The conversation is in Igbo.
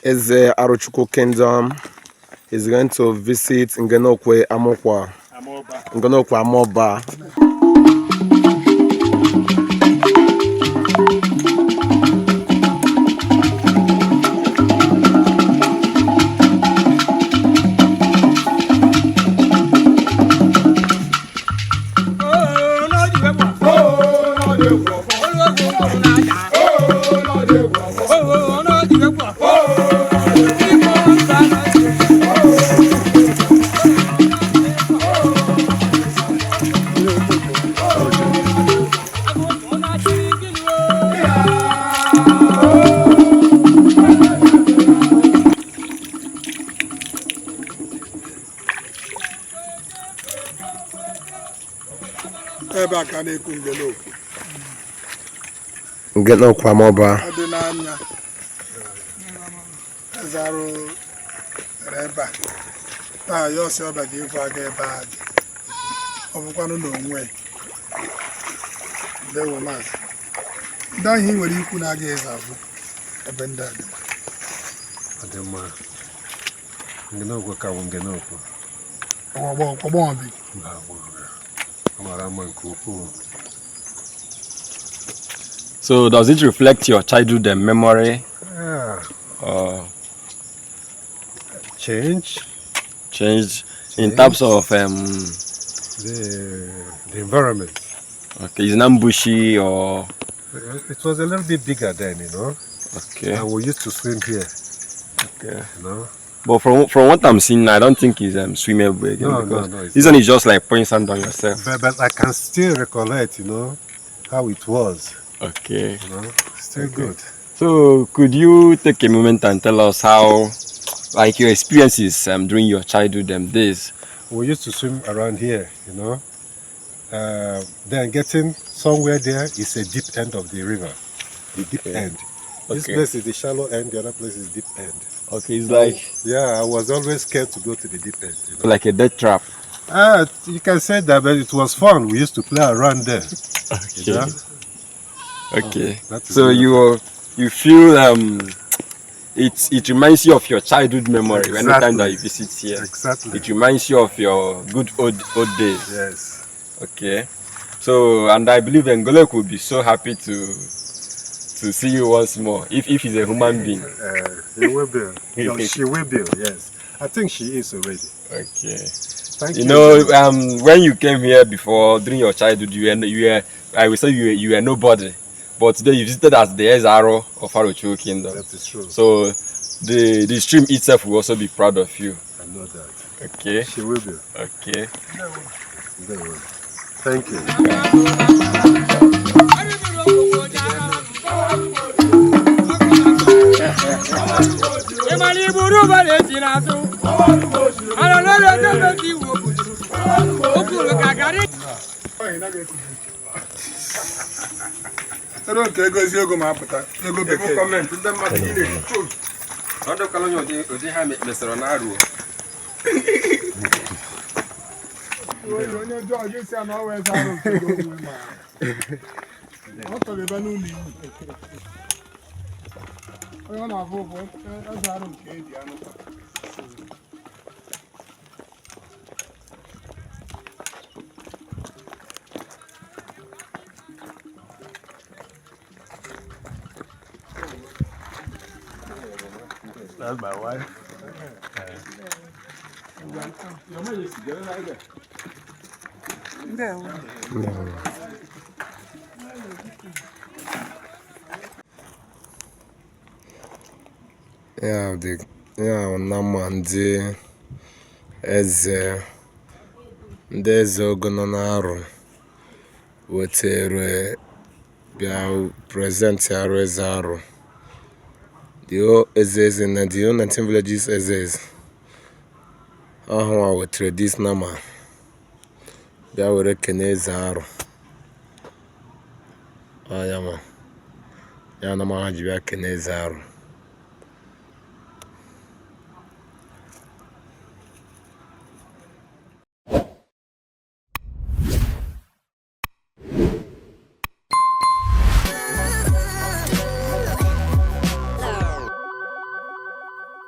Eze Arochukwu Kingdom is going to visit Ngene Okwe Amoba. Ngene Okwe Amoba. Eze So does it reflect your childhood memory? Change in terms of the environment. Okay, is it bushy or? It was a little bit bigger then, you know. Okay. And we used to swim here. Okay. You know. But from what I'm seeing, I don't think it's swimmable again. No. Isn't it just like pouring sand on yourself? But I can still recollect, you know, how it was. Okay. You know, still good. So could you take a moment and tell us how, like, your experiences during your childhood days? We used to swim around here, you know. Then getting somewhere there is a deep end of the river. The deep end. This place is the shallow end, the other place is deep end. Okay, it's like... Yeah, I was always scared to go to the deep end. You know? Like a death trap. You can say that, but it was fun. We used to play around there. Okay. You know? Okay. So you feel it reminds you of your childhood memory. Exactly. Anytime that you visit here. Exactly. It reminds you of your good old days. Yes. Okay. So, and I believe Ngene would be so happy to see you once more if he's a human being. He will be. She will be. Yes. I think she is already. Okay. Thank you. You know, when you came here before during your childhood, I would say you were nobody. But today you visited as the Eze Arochukwu Kingdom. That is true. So the stream itself will also be proud of you. I know that. Okay. She will be. Okay. They will. Thank you. That's my wife. Yeah, nama ndị eze Godwin arụ wetere bịa present arụ eze arụ. The Eze na the 19 villages Eze. Ahụ wetere this nama bịa were kene eze arụ. Ya nama ha ji bịa kene eze arụ.